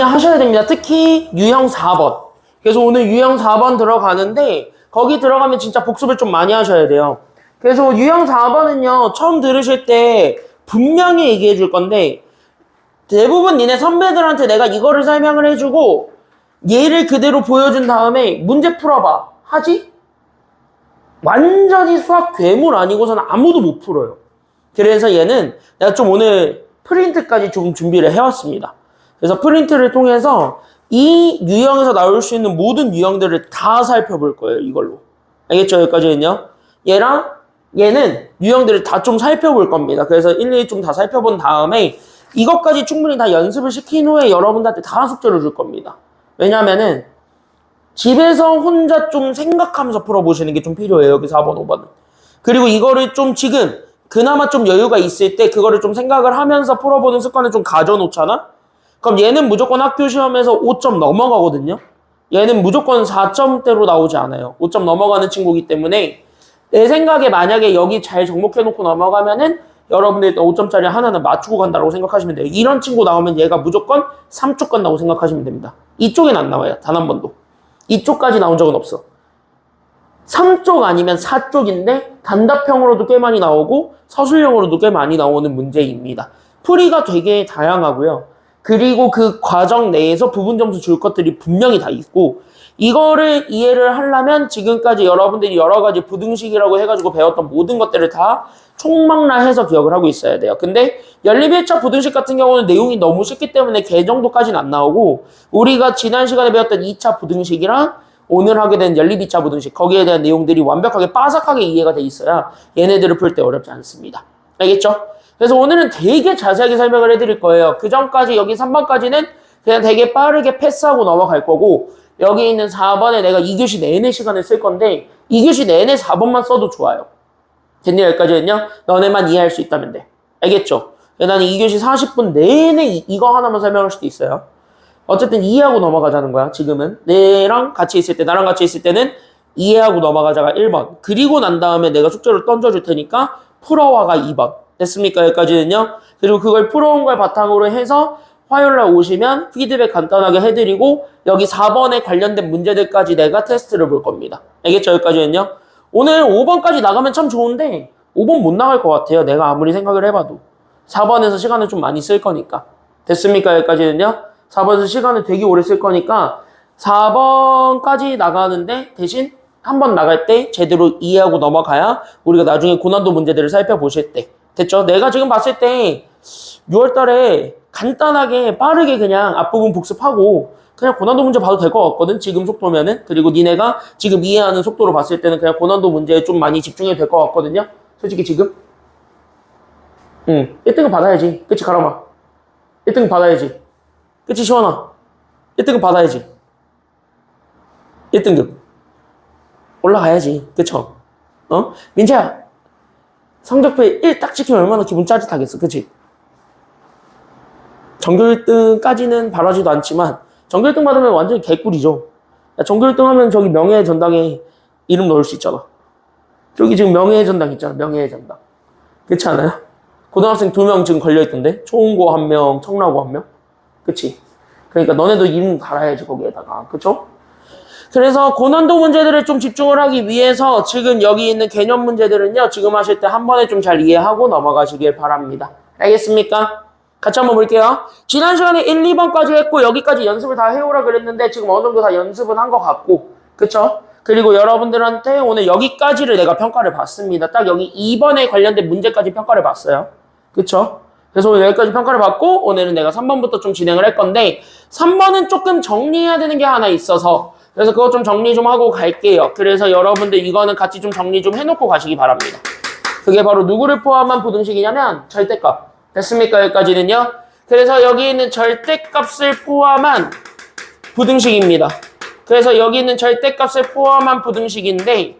하셔야 됩니다. 특히 유형 4번. 그래서 오늘 유형 4번 들어가는데 거기 들어가면 진짜 복습을 좀 많이 하셔야 돼요. 그래서 유형 4번은요. 처음 들으실 때 분명히 얘기해 줄 건데 대부분 니네 선배들한테 내가 이거를 설명을 해주고 얘를 그대로 보여준 다음에 문제 풀어봐. 하지? 완전히 수학 괴물 아니고서는 아무도 못 풀어요. 그래서 얘는 내가 좀 오늘 프린트까지 좀 준비를 해왔습니다. 그래서 프린트를 통해서 이 유형에서 나올 수 있는 모든 유형들을 다 살펴볼 거예요. 이걸로. 알겠죠? 여기까지는요. 얘랑 얘는 유형들을 다 좀 살펴볼 겁니다. 그래서 일일이 좀 다 살펴본 다음에 이것까지 충분히 다 연습을 시킨 후에 여러분들한테 다 숙제를 줄 겁니다. 왜냐면은 집에서 혼자 좀 생각하면서 풀어보시는 게 좀 필요해요. 여기 4번, 5번은. 그리고 이거를 좀 지금 그나마 좀 여유가 있을 때 그거를 좀 생각을 하면서 풀어보는 습관을 좀 가져놓잖아? 그럼 얘는 무조건 학교 시험에서 5점 넘어가거든요? 얘는 무조건 4점대로 나오지 않아요. 5점 넘어가는 친구이기 때문에 내 생각에 만약에 여기 잘 정복해놓고 넘어가면은 여러분들 일단 5점짜리 하나는 맞추고 간다고 생각하시면 돼요. 이런 친구 나오면 얘가 무조건 3쪽 간다고 생각하시면 됩니다. 이쪽엔 안 나와요. 단 한 번도. 이쪽까지 나온 적은 없어. 3쪽 아니면 4쪽인데 단답형으로도 꽤 많이 나오고 서술형으로도 꽤 많이 나오는 문제입니다. 풀이가 되게 다양하고요. 그리고 그 과정 내에서 부분 점수 줄 것들이 분명히 다 있고 이거를 이해를 하려면 지금까지 여러분들이 여러 가지 부등식이라고 해가지고 배웠던 모든 것들을 다 총망라해서 기억을 하고 있어야 돼요. 근데 연립 1차 부등식 같은 경우는 내용이 너무 쉽기 때문에 그 정도까지는 안 나오고 우리가 지난 시간에 배웠던 2차 부등식이랑 오늘 하게 된 연립 2차 부등식 거기에 대한 내용들이 완벽하게 빠삭하게 이해가 돼 있어야 얘네들을 풀 때 어렵지 않습니다. 알겠죠? 그래서 오늘은 되게 자세하게 설명을 해드릴 거예요. 그 전까지 여기 3번까지는 그냥 되게 빠르게 패스하고 넘어갈 거고 여기 있는 4번에 내가 2교시 내내 시간을 쓸 건데 2교시 내내 4번만 써도 좋아요. 됐냐? 여기까지는요? 너네만 이해할 수 있다면 돼. 알겠죠? 나는 2교시 40분 내내 이거 하나만 설명할 수도 있어요. 어쨌든 이해하고 넘어가자는 거야. 지금은 나랑 같이 있을 때는 이해하고 넘어가자가 1번. 그리고 난 다음에 내가 숙제를 던져줄 테니까 풀어와가 2번. 됐습니까? 여기까지는요? 그리고 그걸 풀어온 걸 바탕으로 해서 화요일날 오시면 피드백 간단하게 해드리고 여기 4번에 관련된 문제들까지 내가 테스트를 볼 겁니다. 알겠죠? 여기까지는요? 오늘 5번까지 나가면 참 좋은데 5번 못 나갈 것 같아요. 내가 아무리 생각을 해봐도. 4번에서 시간을 좀 많이 쓸 거니까. 됐습니까? 여기까지는요? 4번에서 시간을 되게 오래 쓸 거니까 4번까지 나가는데 대신 한 번 나갈 때 제대로 이해하고 넘어가야 우리가 나중에 고난도 문제들을 살펴보실 때 됐죠? 내가 지금 봤을 때 6월 달에 간단하게 빠르게 그냥 앞부분 복습하고 그냥 고난도 문제 봐도 될 것 같거든. 지금 속도면은. 그리고 니네가 지금 이해하는 속도로 봤을 때는 그냥 고난도 문제에 좀 많이 집중해도 될 것 같거든요. 솔직히 지금. 1등급 받아야지. 그치 가라마. 1등급 받아야지. 그치 시원아. 1등급 받아야지. 1등급. 올라가야지. 그쵸? 민채야. 성적표에 1 딱 찍히면 얼마나 기분 짜릿하겠어. 그치? 전교 1등까지는 바라지도 않지만 전교 1등 받으면 완전히 개꿀이죠. 전교 1등 하면 저기 명예의 전당에 이름 넣을 수 있잖아. 저기 지금 명예의 전당 있잖아. 명예의 전당. 그렇지 않아요? 고등학생 2명 지금 걸려있던데? 초은고 1명, 청라고 1명? 그치? 그러니까 너네도 이름 달아야지 거기에다가. 그쵸? 그래서 고난도 문제들을 좀 집중을 하기 위해서 지금 여기 있는 개념 문제들은요. 지금 하실 때 한 번에 좀 잘 이해하고 넘어가시길 바랍니다. 알겠습니까? 같이 한번 볼게요. 지난 시간에 1, 2번까지 했고 여기까지 연습을 다 해오라 그랬는데 지금 어느 정도 다 연습은 한 것 같고 그쵸? 그리고 여러분들한테 오늘 여기까지를 내가 평가를 받습니다. 딱 여기 2번에 관련된 문제까지 평가를 받어요. 그쵸? 그래서 오늘 여기까지 평가를 받고 오늘은 내가 3번부터 좀 진행을 할 건데 3번은 조금 정리해야 되는 게 하나 있어서 그래서 그거 좀 정리 좀 하고 갈게요. 그래서 여러분들 이거는 같이 좀 정리 좀 해놓고 가시기 바랍니다. 그게 바로 누구를 포함한 부등식이냐면 절대값. 됐습니까? 여기까지는요. 그래서 여기 있는 절대값을 포함한 부등식입니다. 그래서 여기 있는 절대값을 포함한 부등식인데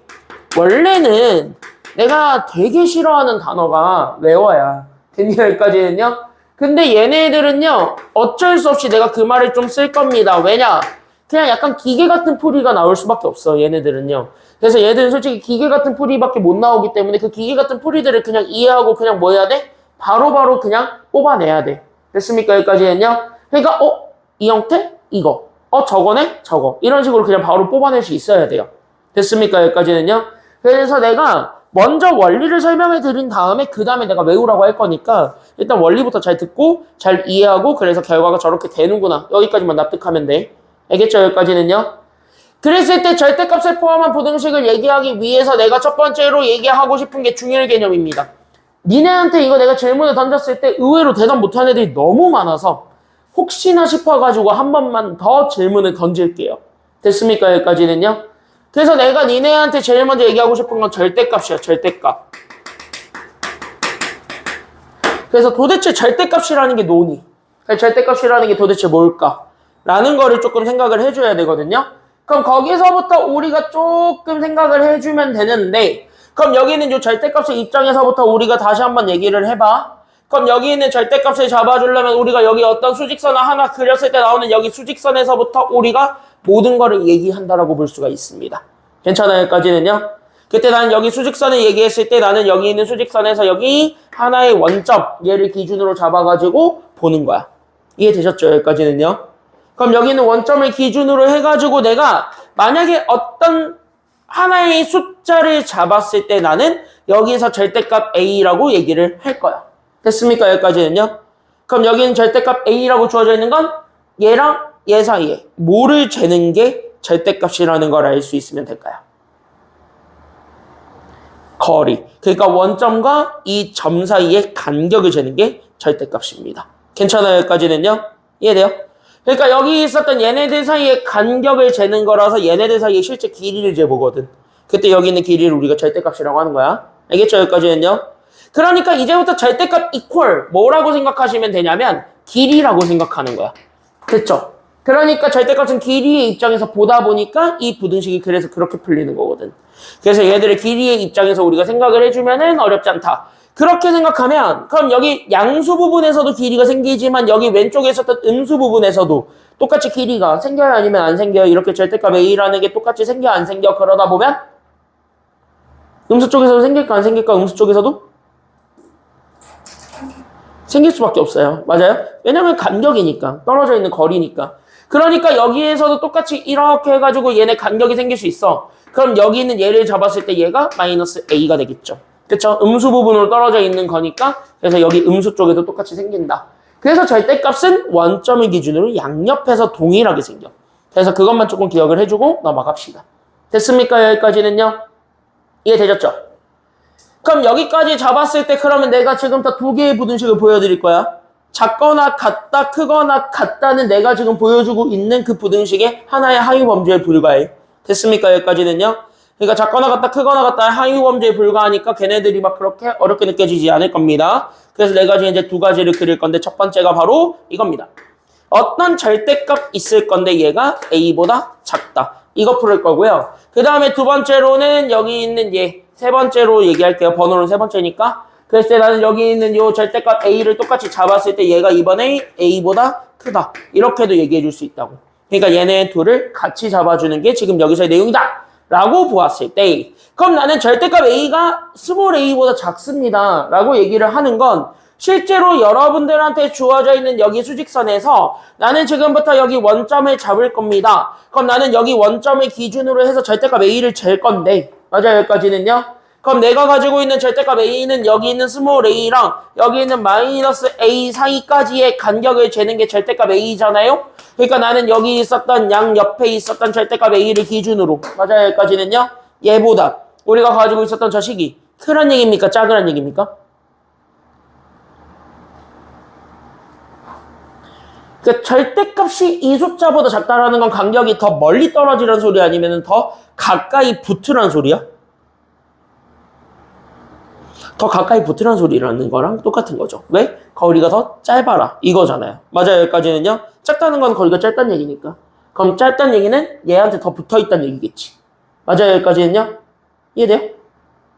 원래는 내가 되게 싫어하는 단어가 외워야. 됐냐? 여기까지는요. 근데 얘네들은요. 어쩔 수 없이 내가 그 말을 좀 쓸 겁니다. 왜냐? 그냥 약간 기계 같은 풀이가 나올 수밖에 없어. 얘네들은요. 그래서 얘들은 솔직히 기계 같은 풀이밖에 못 나오기 때문에 그 기계 같은 풀이들을 그냥 이해하고 그냥 뭐 해야 돼? 바로바로 그냥 뽑아내야 돼. 됐습니까? 여기까지는요. 그러니까 이 형태? 이거. 저거네? 저거. 이런 식으로 그냥 바로 뽑아낼 수 있어야 돼요. 됐습니까? 여기까지는요. 그래서 내가 먼저 원리를 설명해 드린 다음에 그 다음에 내가 외우라고 할 거니까 일단 원리부터 잘 듣고 잘 이해하고 그래서 결과가 저렇게 되는구나. 여기까지만 납득하면 돼. 알겠죠? 여기까지는요. 그랬을 때 절대값을 포함한 부등식을 얘기하기 위해서 내가 첫 번째로 얘기하고 싶은 게 중요한 개념입니다. 니네한테 이거 내가 질문을 던졌을 때 의외로 대답 못하는 애들이 너무 많아서 혹시나 싶어가지고 한 번만 더 질문을 던질게요. 됐습니까? 여기까지는요. 그래서 내가 니네한테 제일 먼저 얘기하고 싶은 건 절대값이야. 절대값. 그래서 도대체 절대값이라는 게 뭐니? 절대값이라는 게 도대체 뭘까? 라는 거를 조금 생각을 해줘야 되거든요. 그럼 거기서부터 우리가 조금 생각을 해주면 되는데 그럼 여기 있는 이 절대값의 입장에서부터 우리가 다시 한번 얘기를 해봐. 그럼 여기 있는 절대값을 잡아주려면 우리가 여기 어떤 수직선을 하나 그렸을 때 나오는 여기 수직선에서부터 우리가 모든 거를 얘기한다라고 볼 수가 있습니다. 괜찮아요? 여기까지는요? 그때 나는 여기 수직선을 얘기했을 때 나는 여기 있는 수직선에서 여기 하나의 원점 얘를 기준으로 잡아가지고 보는 거야. 이해되셨죠? 여기까지는요? 그럼 여기 있는 원점을 기준으로 해가지고 내가 만약에 어떤 하나의 숫자를 잡았을 때 나는 여기서 절대값 A라고 얘기를 할 거야. 됐습니까? 여기까지는요? 그럼 여기는 절대값 A라고 주어져 있는 건 얘랑 얘 사이에 뭐를 재는 게 절대값이라는 걸 알 수 있으면 될까요? 거리. 그러니까 원점과 이 점 사이의 간격을 재는 게 절대값입니다. 괜찮아요? 여기까지는요? 이해돼요? 그러니까 여기 있었던 얘네들 사이의 간격을 재는 거라서 얘네들 사이의 실제 길이를 재보거든. 그때 여기 있는 길이를 우리가 절대값이라고 하는 거야. 알겠죠? 여기까지는요? 그러니까 이제부터 절대값 이퀄 뭐라고 생각하시면 되냐면 길이라고 생각하는 거야. 됐죠? 그러니까 절대값은 길이의 입장에서 보다 보니까 이 부등식이 그래서 그렇게 풀리는 거거든. 그래서 얘들의 길이의 입장에서 우리가 생각을 해주면은 어렵지 않다. 그렇게 생각하면 그럼 여기 양수 부분에서도 길이가 생기지만 여기 왼쪽에 있었던 음수 부분에서도 똑같이 길이가 생겨요? 아니면 안 생겨요? 이렇게 절대값 A라는 게 똑같이 생겨? 안 생겨? 그러다 보면 음수 쪽에서도 생길까? 안 생길까? 음수 쪽에서도? 생길 수밖에 없어요. 맞아요? 왜냐면 간격이니까. 떨어져 있는 거리니까. 그러니까 여기에서도 똑같이 이렇게 해가지고 얘네 간격이 생길 수 있어. 그럼 여기 있는 얘를 잡았을 때 얘가 마이너스 A가 되겠죠. 그쵸? 음수 부분으로 떨어져 있는 거니까 그래서 여기 음수 쪽에도 똑같이 생긴다. 그래서 절대값은 원점을 기준으로 양옆에서 동일하게 생겨. 그래서 그것만 조금 기억을 해주고 넘어갑시다. 됐습니까? 여기까지는요? 이해되셨죠? 그럼 여기까지 잡았을 때 그러면 내가 지금부터 두 개의 부등식을 보여드릴 거야. 작거나 같다, 크거나 같다는 내가 지금 보여주고 있는 그 부등식의 하나의 하위 범주에 불과해. 됐습니까? 여기까지는요? 그러니까 작거나 같다, 크거나 같다 하위 범주에 불과하니까 걔네들이 막 그렇게 어렵게 느껴지지 않을 겁니다. 그래서 내가 지금 이제 두 가지를 그릴 건데 첫 번째가 바로 이겁니다. 어떤 절대값 있을 건데 얘가 A보다 작다. 이거 풀을 거고요. 그 다음에 두 번째로는 여기 있는 얘. 세 번째로 얘기할게요. 번호는 세 번째니까. 그랬을 때 나는 여기 있는 요 절대값 A를 똑같이 잡았을 때 얘가 이번에 A보다 크다. 이렇게도 얘기해 줄 수 있다고. 그러니까 얘네 둘을 같이 잡아주는 게 지금 여기서의 내용이다. 라고 보았을 때 그럼 나는 절대값 A가 스몰 a보다 작습니다. 라고 얘기를 하는 건 실제로 여러분들한테 주어져 있는 여기 수직선에서 나는 지금부터 여기 원점을 잡을 겁니다. 그럼 나는 여기 원점을 기준으로 해서 절대값 A를 잴 건데 맞아요? 여기까지는요? 그럼 내가 가지고 있는 절대값 A는 여기 있는 스몰 a랑 여기 있는 마이너스 A 사이까지의 간격을 재는 게 절대값 A잖아요? 그러니까 나는 여기 있었던 양 옆에 있었던 절대값 A를 기준으로 맞아요? 여기까지는요? 얘보다 우리가 가지고 있었던 저 식이 크란 얘기입니까? 작은 얘기입니까? 그 절대값이 이 숫자보다 작다라는 건 간격이 더 멀리 떨어지라는 소리 아니면 더 가까이 붙으라는 소리야? 더 가까이 붙으라는 소리라는 거랑 똑같은 거죠. 왜? 거리가 더 짧아라. 이거잖아요. 맞아요. 여기까지는요. 작다는 건 거리가 짧다는 얘기니까. 그럼 짧다는 얘기는 얘한테 더 붙어있다는 얘기겠지. 맞아요. 여기까지는요. 이해돼요?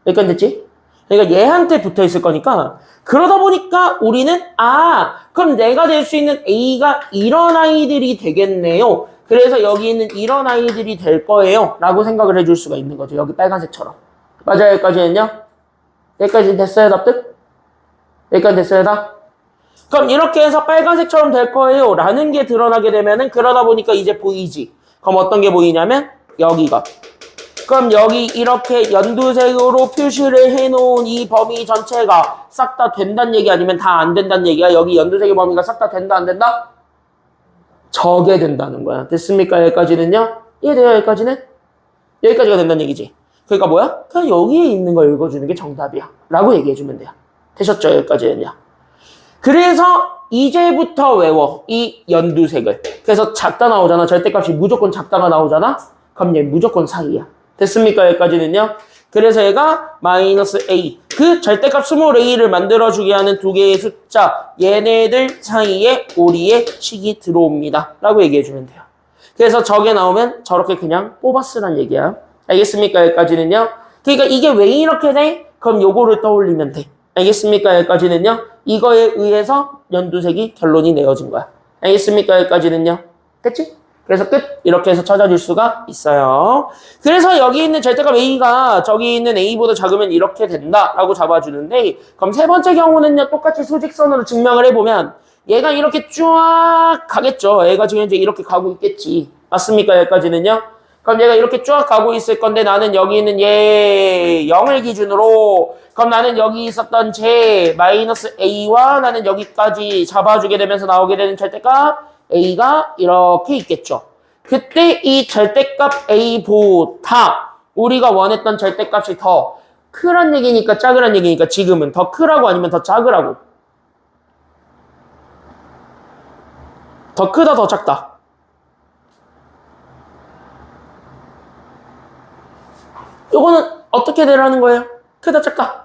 여기까지 됐지? 그러니까 얘한테 붙어있을 거니까 그러다 보니까 우리는 그럼 내가 될 수 있는 A가 이런 아이들이 되겠네요. 그래서 여기 있는 이런 아이들이 될 거예요. 라고 생각을 해줄 수가 있는 거죠. 여기 빨간색처럼. 맞아요. 여기까지는요. 여기까지 됐어요, 납득? 여기까지 됐어요, 다? 그럼 이렇게 해서 빨간색처럼 될 거예요 라는 게 드러나게 되면은 그러다 보니까 이제 보이지. 그럼 어떤 게 보이냐면 여기가. 그럼 여기 이렇게 연두색으로 표시를 해놓은 이 범위 전체가 싹 다 된다는 얘기 아니면 다 안 된다는 얘기야? 여기 연두색의 범위가 싹 다 된다 안 된다? 저게 된다는 거야. 됐습니까? 여기까지는요? 이해돼요? 여기까지는? 여기까지가 된다는 얘기지. 그러니까 뭐야? 그냥 여기에 있는 걸 읽어주는 게 정답이야 라고 얘기해주면 돼요. 되셨죠? 여기까지는요. 그래서 이제부터 외워. 이 연두색을. 그래서 작다 나오잖아. 절대값이 무조건 작다가 나오잖아. 그럼 얘 무조건 사이야. 됐습니까? 여기까지는요. 그래서 얘가 마이너스 a. 그 절대값 스몰 a를 만들어주게 하는 두 개의 숫자. 얘네들 사이에 우리의 식이 들어옵니다. 라고 얘기해주면 돼요. 그래서 저게 나오면 저렇게 그냥 뽑아쓰란 얘기야. 알겠습니까? 여기까지는요. 그러니까 이게 왜 이렇게 돼? 그럼 요거를 떠올리면 돼. 알겠습니까? 여기까지는요. 이거에 의해서 연두색이 결론이 내어진 거야. 알겠습니까? 여기까지는요. 됐지? 그래서 끝. 이렇게 해서 찾아줄 수가 있어요. 그래서 여기 있는 절대값 a가 저기 있는 a보다 작으면 이렇게 된다라고 잡아주는데 그럼 세 번째 경우는요. 똑같이 수직선으로 증명을 해보면 얘가 이렇게 쫙 가겠죠. 얘가 지금 이제 이렇게 가고 있겠지. 맞습니까? 여기까지는요. 그럼 얘가 이렇게 쫙 가고 있을 건데 나는 여기 있는 얘 0을 기준으로 그럼 나는 여기 있었던 제 마이너스 a와 나는 여기까지 잡아주게 되면서 나오게 되는 절대값 a가 이렇게 있겠죠. 그때 이 절대값 a보다 우리가 원했던 절대값이 더 크란 얘기니까 작으란 얘기니까 지금은 더 크라고 아니면 더 작으라고? 더 크다 더 작다? 요거는 어떻게 되라는 거예요? 크다 작다?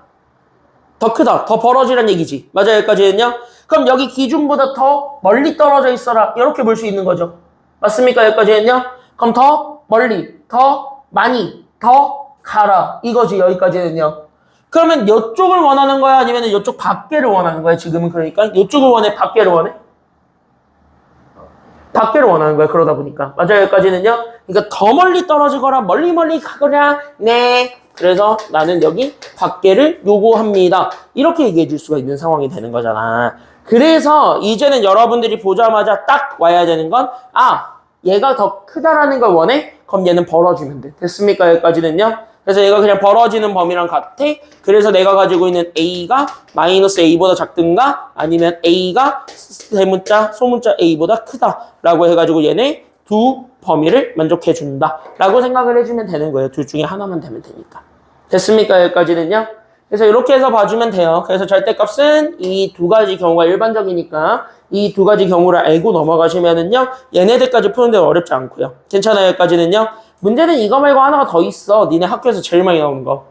더 크다 더 벌어지란 얘기지. 맞아요? 여기까지는요. 그럼 여기 기준보다 더 멀리 떨어져 있어라 이렇게 볼 수 있는 거죠. 맞습니까? 여기까지는요. 그럼 더 멀리 더 많이 더 가라 이거지. 여기까지는요. 그러면 이쪽을 원하는 거야 아니면 이쪽 밖에를 원하는 거야? 지금은 그러니까 이쪽을 원해 밖에를 원해? 밖에를 원하는 거야. 그러다 보니까. 맞아요. 여기까지는요. 그러니까 더 멀리 떨어지거나 멀리 가거나 네. 그래서 나는 여기 밖에를 요구합니다. 이렇게 얘기해 줄 수가 있는 상황이 되는 거잖아. 그래서 이제는 여러분들이 보자마자 딱 와야 되는 건 얘가 더 크다라는 걸 원해? 그럼 얘는 벌어지면 돼. 됐습니까? 여기까지는요. 그래서 얘가 그냥 벌어지는 범위랑 같아. 그래서 내가 가지고 있는 a가 마이너스 a보다 작든가 아니면 a가 대문자 소문자 a보다 크다라고 해가지고 얘네 두 범위를 만족해준다 라고 생각을 해주면 되는 거예요. 둘 중에 하나만 되면 되니까. 됐습니까? 여기까지는요. 그래서 이렇게 해서 봐주면 돼요. 그래서 절대값은 이 두 가지 경우가 일반적이니까 이 두 가지 경우를 알고 넘어가시면은요. 얘네들까지 푸는 데는 어렵지 않고요. 괜찮아요. 여기까지는요. 문제는 이거 말고 하나가 더 있어. 니네 학교에서 제일 많이 나오는 거.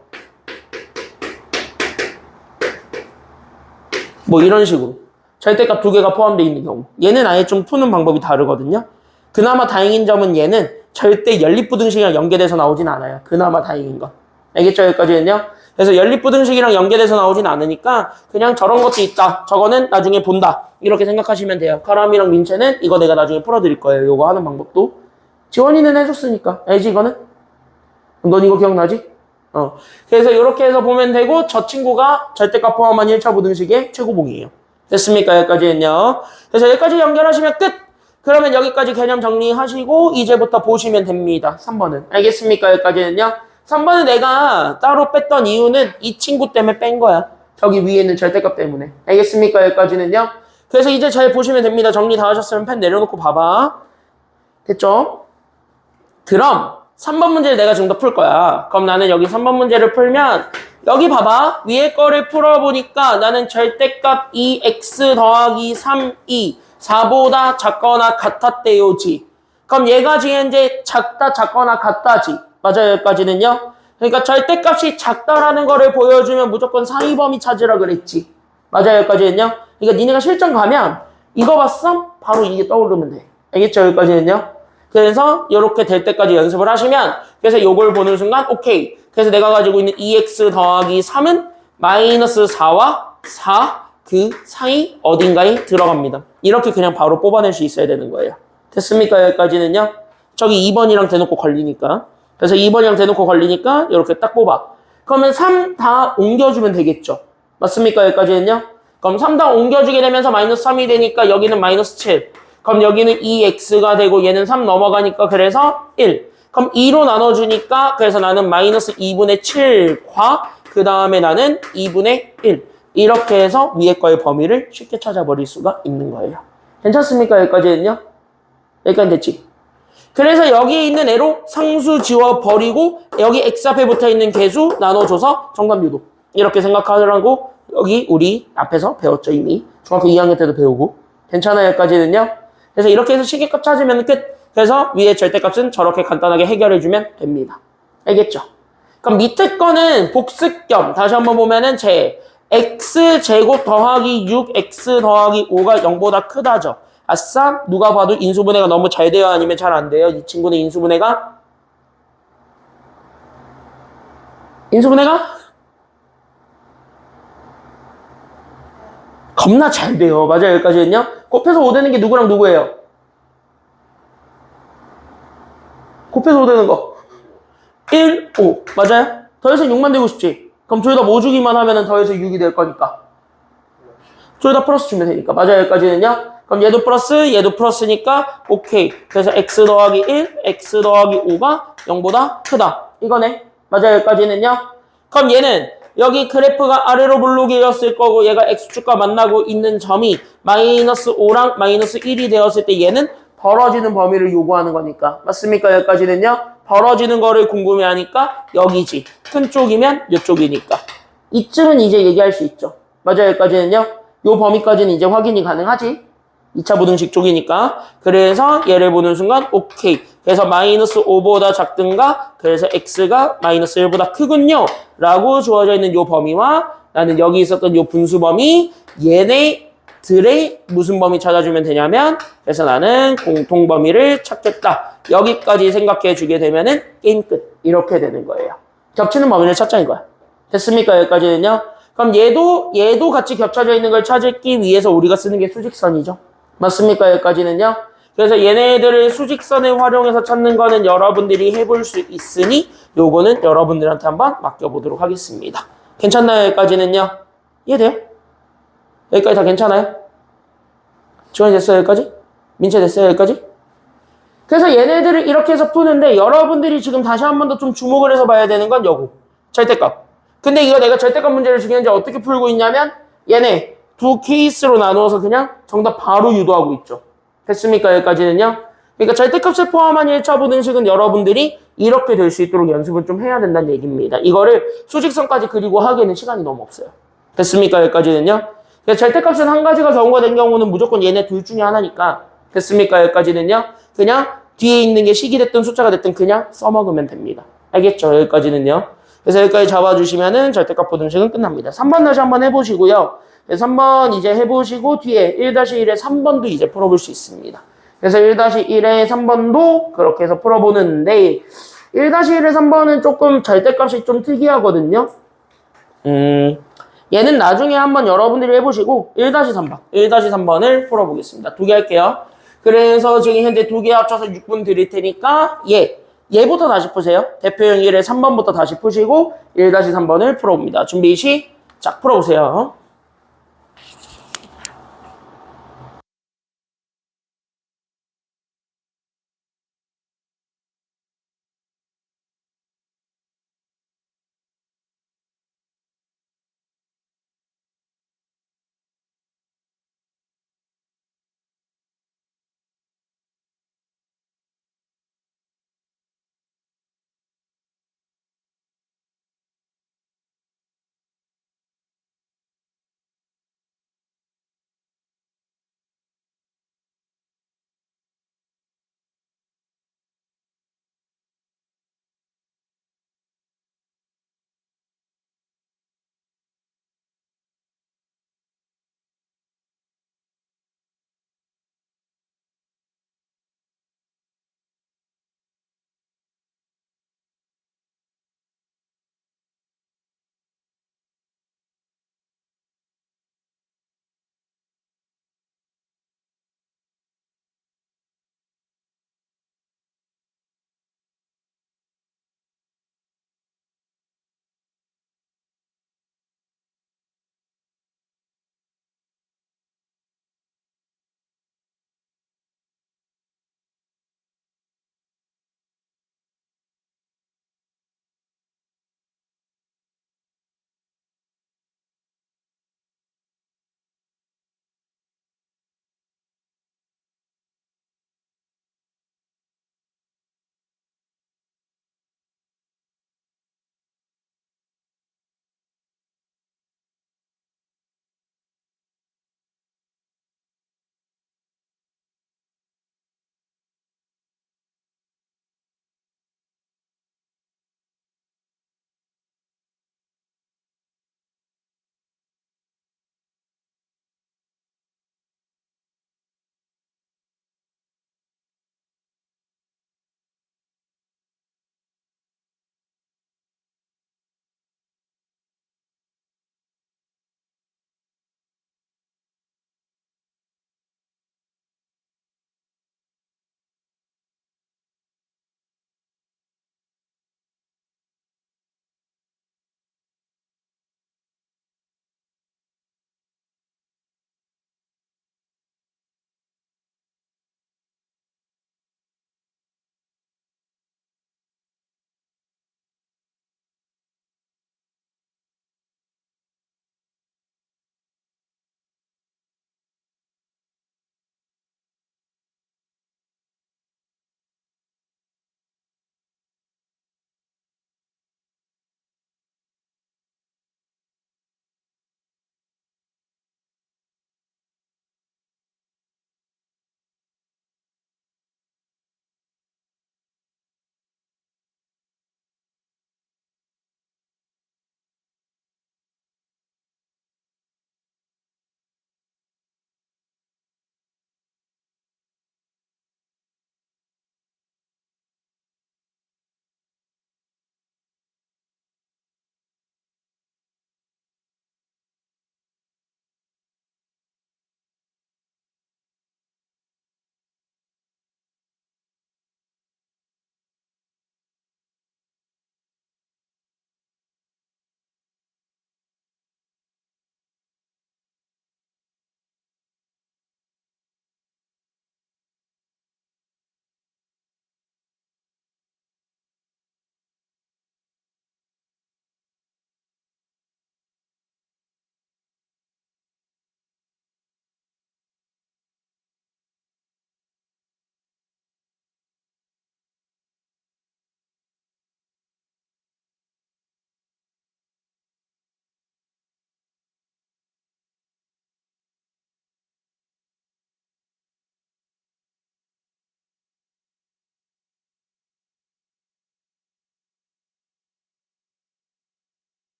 뭐 이런 식으로. 절대값 두 개가 포함되어 있는 경우. 얘는 아예 좀 푸는 방법이 다르거든요. 그나마 다행인 점은 얘는 절대 연립부등식이랑 연계돼서 나오진 않아요. 그나마 다행인 거. 알겠죠? 여기까지는요. 그래서 연립부등식이랑 연계돼서 나오진 않으니까 그냥 저런 것도 있다. 저거는 나중에 본다. 이렇게 생각하시면 돼요. 카람이랑 민채는 이거 내가 나중에 풀어드릴 거예요. 이거 하는 방법도. 지원이는 해줬으니까. 알지 이거는? 넌 이거 기억나지? 그래서 이렇게 해서 보면 되고 저 친구가 절대값 포함한 1차 부등식의 최고봉이에요. 됐습니까? 여기까지는요. 그래서 여기까지 연결하시면 끝! 그러면 여기까지 개념 정리하시고 이제부터 보시면 됩니다. 3번은. 알겠습니까? 여기까지는요. 3번은 내가 따로 뺐던 이유는 이 친구 때문에 뺀 거야. 저기 위에 있는 절대값 때문에. 알겠습니까? 여기까지는요. 그래서 이제 잘 보시면 됩니다. 정리 다 하셨으면 펜 내려놓고 봐봐. 됐죠? 그럼 3번 문제를 내가 지금 더 풀 거야. 그럼 나는 여기 3번 문제를 풀면 여기 봐봐. 위에 거를 풀어보니까 나는 절대값 2x 더하기 3이 4보다 작거나 같았대요지. 그럼 얘가 지금 이제 작다 작거나 같다지. 맞아요. 여기까지는요. 그러니까 절대값이 작다라는 거를 보여주면 무조건 상위 범위 찾으라 그랬지. 맞아요. 여기까지는요. 그러니까 니네가 실전 가면 이거 봤어? 바로 이게 떠오르면 돼. 알겠죠? 여기까지는요. 그래서 이렇게 될 때까지 연습을 하시면 그래서 요걸 보는 순간 오케이. 그래서 내가 가지고 있는 2x 더하기 3은 마이너스 4와 4 그 사이 어딘가에 들어갑니다. 이렇게 그냥 바로 뽑아낼 수 있어야 되는 거예요. 됐습니까? 여기까지는요. 저기 2번이랑 대놓고 걸리니까. 그래서 2번이랑 대놓고 걸리니까 이렇게 딱 뽑아. 그러면 3 다 옮겨주면 되겠죠. 맞습니까? 여기까지는요. 그럼 3다 옮겨주게 되면서 마이너스 3이 되니까 여기는 마이너스 7. 그럼 여기는 2x가 되고 얘는 3 넘어가니까 그래서 1. 그럼 2로 나눠주니까 그래서 나는 마이너스 2분의 7과 그 다음에 나는 2분의 1. 이렇게 해서 위에 거의 범위를 쉽게 찾아버릴 수가 있는 거예요. 괜찮습니까? 여기까지는요? 여기까지 됐지? 그래서 여기 있는 애로 상수 지워버리고 여기 x 앞에 붙어있는 개수 나눠줘서 정답 유도. 이렇게 생각하더라고. 여기 우리 앞에서 배웠죠 이미. 중학교 2학년 때도 배우고. 괜찮아요 여기까지는요? 그래서 이렇게 해서 시계값 찾으면 끝. 그래서 위에 절대값은 저렇게 간단하게 해결해주면 됩니다. 알겠죠? 그럼 밑에 거는 복습 겸 다시 한번 보면은 제 x제곱 더하기 6x 더하기 5가 0보다 크다죠. 아싸 누가 봐도 인수분해가 너무 잘 돼요 아니면 잘 안 돼요? 이 친구는 인수분해가 겁나 잘 돼요. 맞아요 여기까지는요. 곱해서 5 되는 게 누구랑 누구예요? 곱해서 5 되는 거 1, 5 맞아요? 더해서 6만 되고 싶지? 그럼 둘 다 뭐 주기만 하면은 더해서 6이 될 거니까 둘 다 플러스 주면 되니까 맞아요 여기까지는요. 그럼 얘도 플러스 얘도 플러스니까 오케이. 그래서 x 더하기 1 x 더하기 5가 0보다 크다 이거네. 맞아요 여기까지는요. 그럼 얘는 여기 그래프가 아래로 블록이었을 거고 얘가 x축과 만나고 있는 점이 마이너스 5랑 마이너스 1이 되었을 때 얘는 벌어지는 범위를 요구하는 거니까 맞습니까 여기까지는요. 벌어지는 거를 궁금해하니까 여기지. 큰 쪽이면 이쪽이니까 이쯤은 이제 얘기할 수 있죠. 맞아요 여기까지는요. 요 범위까지는 이제 확인이 가능하지. 2차 부등식 쪽이니까. 그래서 얘를 보는 순간 오케이. 그래서 마이너스 5보다 작든가 그래서 x가 마이너스 1보다 크군요. 라고 주어져 있는 요 범위와 나는 여기 있었던 요 분수 범위 얘네들의 무슨 범위 찾아주면 되냐면 그래서 나는 공통 범위를 찾겠다. 여기까지 생각해 주게 되면은 게임 끝. 이렇게 되는 거예요. 겹치는 범위를 찾자 이거야. 됐습니까? 여기까지는요. 그럼 얘도 같이 겹쳐져 있는 걸 찾기 위해서 우리가 쓰는 게 수직선이죠. 맞습니까? 여기까지는요. 그래서 얘네들을 수직선을 활용해서 찾는 거는 여러분들이 해볼 수 있으니 요거는 여러분들한테 한번 맡겨보도록 하겠습니다. 괜찮나요? 여기까지는요. 이해돼요? 여기까지 다 괜찮아요? 지원이 됐어요? 여기까지? 민채 됐어요? 여기까지? 그래서 얘네들을 이렇게 해서 푸는데 여러분들이 지금 다시 한 번 더 좀 주목을 해서 봐야 되는 건 요거. 절대값. 근데 이거 내가 절대값 문제를 지금 현재 어떻게 풀고 있냐면 얘네 두 케이스로 나누어서 그냥 정답 바로 유도하고 있죠. 됐습니까? 여기까지는요. 그러니까 절대값을 포함한 1차 부등식은 여러분들이 이렇게 될 수 있도록 연습을 좀 해야 된다는 얘기입니다. 이거를 수직선까지 그리고 하기에는 시간이 너무 없어요. 됐습니까? 여기까지는요. 그래서 절대값은 한 가지가 경우가 된 경우는 무조건 얘네 둘 중에 하나니까 됐습니까? 여기까지는요. 그냥 뒤에 있는 게 식이 됐든 숫자가 됐든 그냥 써먹으면 됩니다. 알겠죠? 여기까지는요. 그래서 여기까지 잡아주시면은 절대값 부등식은 끝납니다. 3번 다시 한번 해보시고요. 그래서 3번 이제 해보시고 뒤에 1-1의 3번도 이제 풀어볼 수 있습니다. 그래서 1-1의 3번도 그렇게 해서 풀어보는데 1-1의 3번은 조금 절대값이 좀 특이하거든요. 얘는 나중에 한번 여러분들이 해보시고 1-3번, 1-3번을 풀어보겠습니다. 두 개 할게요. 그래서 지금 현재 두 개 합쳐서 6분 드릴 테니까 얘부터 다시 푸세요. 대표형 1의 3번부터 다시 푸시고 1-3번을 풀어봅니다. 준비 시작 풀어보세요.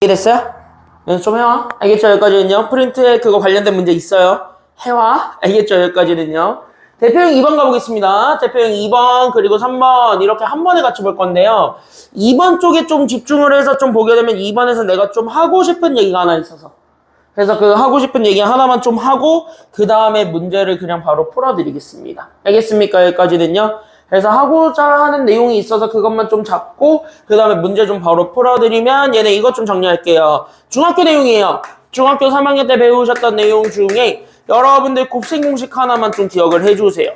이해됐어요? 연습 좀 해와. 알겠죠? 여기까지는요. 프린트에 그거 관련된 문제 있어요. 해와. 알겠죠? 여기까지는요. 대표형 2번 가보겠습니다. 대표형 2번 그리고 3번 이렇게 한 번에 같이 볼 건데요. 2번 쪽에 좀 집중을 해서 좀 보게 되면 2번에서 내가 좀 하고 싶은 얘기가 하나 있어서 그래서 그 하고 싶은 얘기 하나만 좀 하고 그 다음에 문제를 그냥 바로 풀어드리겠습니다. 알겠습니까? 여기까지는요. 그래서 하고자 하는 내용이 있어서 그것만 좀 잡고 그 다음에 문제 좀 바로 풀어드리면 얘네 이것 좀 정리할게요. 중학교 내용이에요. 중학교 3학년 때 배우셨던 내용 중에 여러분들 곱셈 공식 하나만 좀 기억을 해주세요.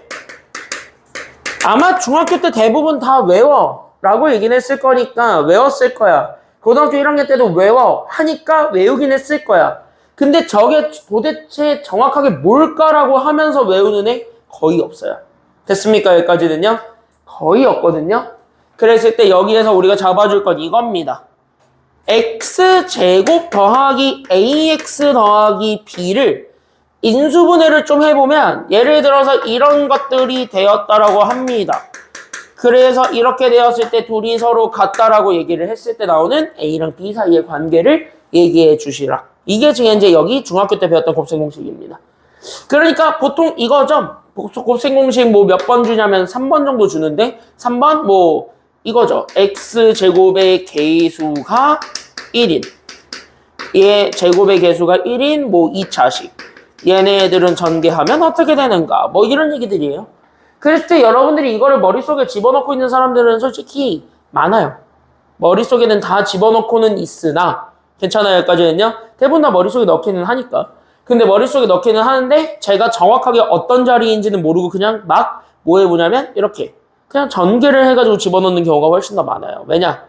아마 중학교 때 대부분 다 외워 라고 얘기는 했을 거니까 외웠을 거야. 고등학교 1학년 때도 외워 하니까 외우긴 했을 거야. 근데 저게 도대체 정확하게 뭘까라고 하면서 외우는 애 거의 없어요. 됐습니까? 여기까지는요? 거의 없거든요. 그랬을 때 여기에서 우리가 잡아줄 건 이겁니다. x제곱 더하기 ax 더하기 b를 인수분해를 좀 해보면 예를 들어서 이런 것들이 되었다라고 합니다. 그래서 이렇게 되었을 때 둘이 서로 같다라고 얘기를 했을 때 나오는 A랑 B 사이의 관계를 얘기해 주시라. 이게 지금 이제 여기 중학교 때 배웠던 곱셈 공식입니다. 그러니까 보통 이거죠. 곱셈 공식 뭐 몇 번 주냐면 3번 정도 주는데 3번 뭐 이거죠. X제곱의 개수가 1인 얘 제곱의 개수가 1인 뭐 2차식 얘네들은 전개하면 어떻게 되는가 뭐 이런 얘기들이에요. 그랬을 때 여러분들이 이거를 머릿속에 집어넣고 있는 사람들은 솔직히 많아요. 머릿속에는 다 집어넣고는 있으나 괜찮아요. 여기까지는요. 대부분 다 머릿속에 넣기는 하니까. 근데 머릿속에 넣기는 하는데 제가 정확하게 어떤 자리인지는 모르고 그냥 막 뭐 해보냐면 이렇게 그냥 전개를 해가지고 집어넣는 경우가 훨씬 더 많아요. 왜냐?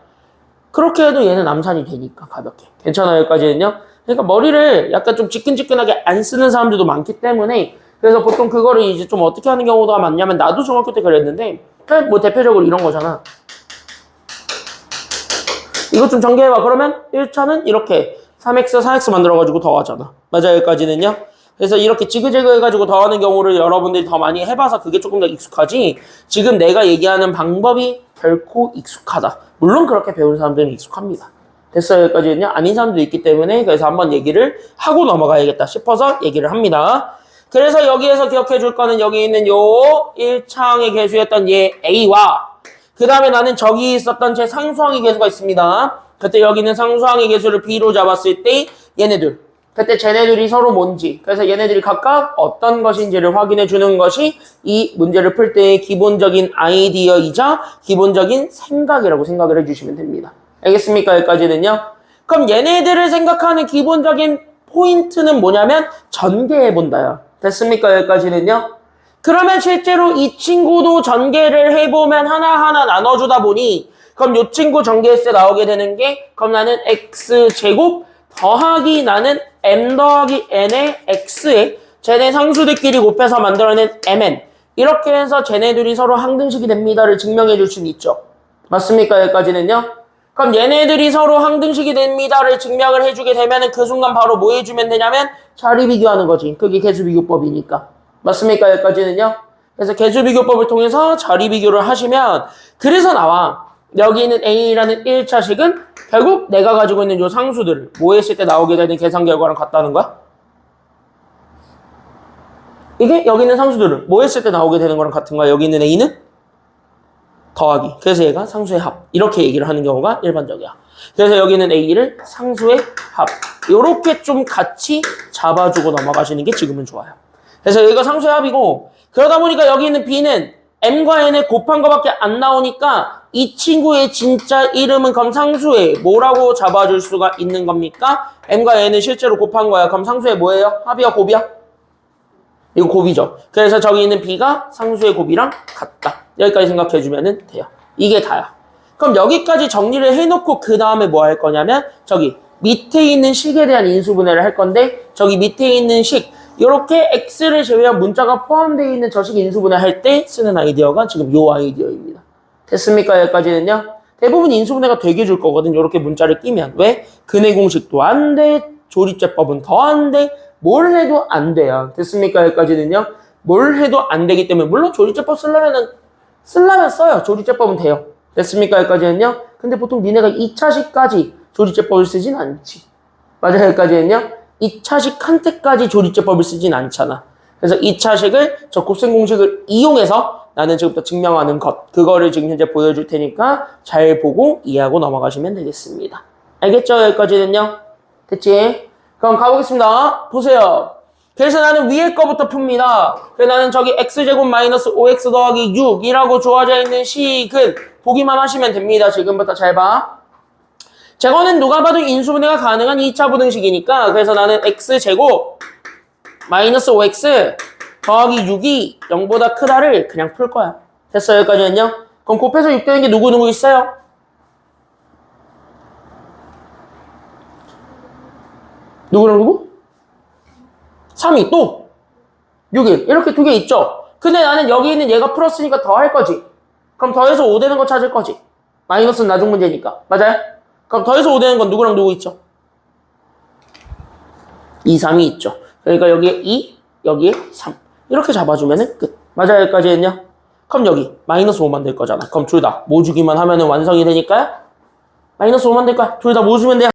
그렇게 해도 얘는 암산이 되니까 가볍게. 괜찮아요. 여기까지는요. 그러니까 머리를 약간 좀 지끈지끈하게 안 쓰는 사람들도 많기 때문에 그래서 보통 그거를 이제 좀 어떻게 하는 경우가 많냐면 나도 중학교 때 그랬는데 그냥 뭐 대표적으로 이런 거잖아. 이거 좀 전개해봐. 그러면 1차는 이렇게 3x, 4x 만들어가지고 더하잖아. 맞아요. 여기까지는요. 그래서 이렇게 지그재그 해가지고 더하는 경우를 여러분들이 더 많이 해봐서 그게 조금 더 익숙하지 지금 내가 얘기하는 방법이 결코 익숙하다. 물론 그렇게 배운 사람들은 익숙합니다. 됐어요. 여기까지는요. 아닌 사람도 있기 때문에 그래서 한번 얘기를 하고 넘어가야겠다 싶어서 얘기를 합니다. 그래서 여기에서 기억해 줄 거는 여기 있는 요 1차항의 개수였던 얘 A와 그 다음에 나는 저기 있었던 제 상수항의 개수가 있습니다. 그때 여기는 상수항의 개수를 B로 잡았을 때 얘네들 그때 쟤네들이 서로 뭔지 그래서 얘네들이 각각 어떤 것인지를 확인해 주는 것이 이 문제를 풀 때의 기본적인 아이디어이자 기본적인 생각이라고 생각을 해주시면 됩니다. 알겠습니까? 여기까지는요. 그럼 얘네들을 생각하는 기본적인 포인트는 뭐냐면 전개해본다요. 됐습니까? 여기까지는요. 그러면 실제로 이 친구도 전개를 해보면 하나하나 나눠주다 보니 그럼 이 친구 전개했을 때 나오게 되는 게 그럼 나는 x제곱 더하기 나는 m 더하기 n의 x에 쟤네 상수들끼리 곱해서 만들어낸 mn 이렇게 해서 쟤네들이 서로 항등식이 됩니다를 증명해 줄 수는 있죠. 맞습니까? 여기까지는요. 그럼 얘네들이 서로 항등식이 됩니다를 증명을 해주게 되면 그 순간 바로 뭐 해주면 되냐면 자리 비교하는 거지. 그게 개수비교법이니까. 맞습니까? 여기까지는요. 그래서 개수비교법을 통해서 자리 비교를 하시면 그래서 나와. 여기 있는 A라는 1차식은 결국 내가 가지고 있는 요 상수들을 뭐 했을 때 나오게 되는 계산 결과랑 같다는 거야? 이게 여기 있는 상수들을 뭐 했을 때 나오게 되는 거랑 같은 거야? 여기 있는 A는? 더하기. 그래서 얘가 상수의 합. 이렇게 얘기를 하는 경우가 일반적이야. 그래서 여기는 A를 상수의 합. 이렇게 좀 같이 잡아주고 넘어가시는 게 지금은 좋아요. 그래서 여기가 상수의 합이고 그러다 보니까 여기 있는 B는 M과 N을 곱한 거밖에 안 나오니까 이 친구의 진짜 이름은 그럼 상수의 뭐라고 잡아줄 수가 있는 겁니까? M과 N을 실제로 곱한 거야. 그럼 상수의 뭐예요? 합이야? 곱이야? 이거 곱이죠. 그래서 저기 있는 B가 상수의 곱이랑 같다. 여기까지 생각해주면 돼요. 이게 다야. 그럼 여기까지 정리를 해놓고 그 다음에 뭐 할 거냐면 저기 밑에 있는 식에 대한 인수분해를 할 건데 저기 밑에 있는 식 이렇게 X를 제외한 문자가 포함되어 있는 저 식 인수분해 할 때 쓰는 아이디어가 지금 요 아이디어입니다. 됐습니까? 여기까지는요. 대부분 인수분해가 되게 줄 거거든. 이렇게 문자를 끼면. 왜? 근해 공식도 안 돼. 조립제법은 더 안 돼. 뭘 해도 안 돼요. 됐습니까? 여기까지는요. 뭘 해도 안 되기 때문에 물론 조립제법 쓰려면 써요. 조립제법은 돼요. 됐습니까? 여기까지는요. 근데 보통 니네가 2차식까지 조리제법을 쓰진 않지. 맞아, 여기까지는요? 2차식한테까지 조리제법을 쓰진 않잖아. 그래서 2차식을 저 곱셈 공식을 이용해서 나는 지금부터 증명하는 것, 그거를 지금 현재 보여줄 테니까 잘 보고 이해하고 넘어가시면 되겠습니다. 알겠죠? 여기까지는요? 됐지? 그럼 가보겠습니다. 보세요. 그래서 나는 위에 거부터 풉니다. 그래서 나는 저기 x제곱 마이너스 5x 더하기 6이라고 주어져 있는 식은 보기만 하시면 됩니다. 지금부터 잘 봐. 저거는 누가 봐도 인수분해가 가능한 2차 부등식이니까 그래서 나는 x제곱 마이너스 5x 더하기 6이 0보다 크다를 그냥 풀 거야. 됐어요? 여기까지는요? 그럼 곱해서 6 되는 게 누구 있어요? 누구랑 누구? 3이 또 6이 이렇게 두 개 있죠? 근데 나는 여기 있는 얘가 플러스니까 더 할 거지. 그럼 더해서 5 되는 거 찾을 거지. 마이너스는 나중 문제니까. 맞아요? 그럼 더해서 5 되는 건 누구랑 누구 있죠? 2, 3이 있죠. 그러니까 여기에 2, 여기에 3. 이렇게 잡아주면 끝. 맞아요? 여기까지는요? 그럼 여기 마이너스 5만 될 거잖아. 그럼 둘 다 모주기만 하면 완성이 되니까요? 마이너스 5만 될 거야. 둘 다 모주면 돼요.